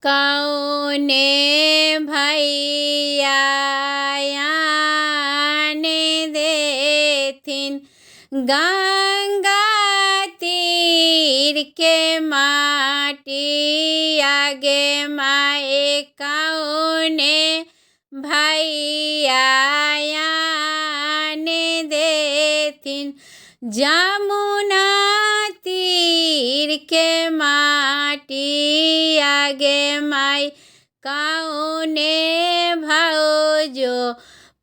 कौने भैया आने देथिन गंगा तीर के माटी आगे माए कौने भैया आने देथिन जमुना तीर के माटी आगे माई कौने भौजो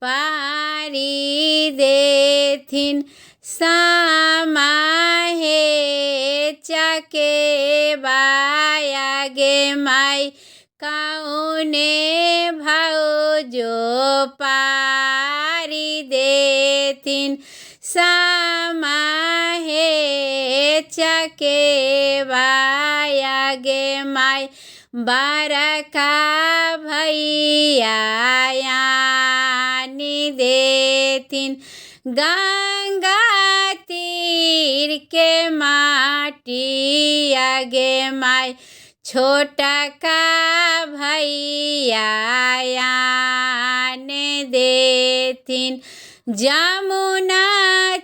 पारी देथिन सामा हे चकेवा आगे माई कौने भौजो पारी देथिन सामा हे चकेवा आगे माई बरका भैया आनी देथिन गंगा तीर के माटी आगे माई छोटा का भैया आने देथिन जमुना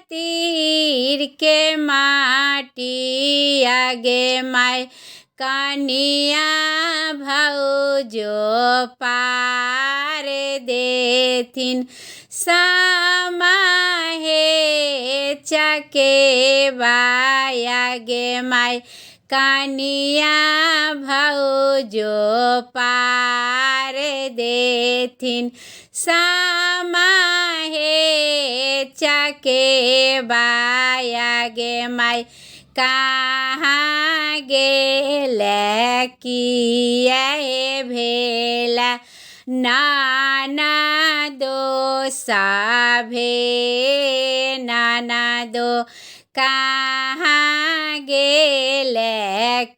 तीर के माटी आगे माई कनिया भौजो पार देथिन सामा हे चकेवा आगे माई कनिया भौजो पार देथिन सामा हे चकेवा आगे माई कहाँ गेल किया भेला नाना दो साभे नाना दो कहाँ गेल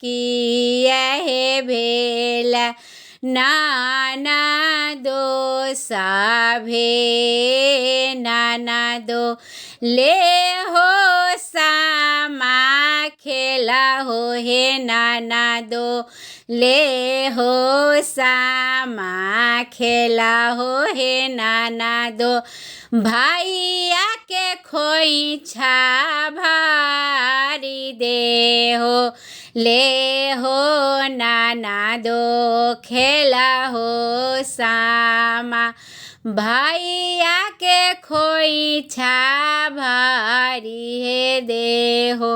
किया भेला नाना दो साभे नाना दो ले हो सामा खेला हो हे नाना दो ले हो सामा खेला हो हे नाना दो भैया के खोइछा भारी दे हो ले हो नाना दो खेला हो सामा भैया के खोइछा भारी हे दे हो।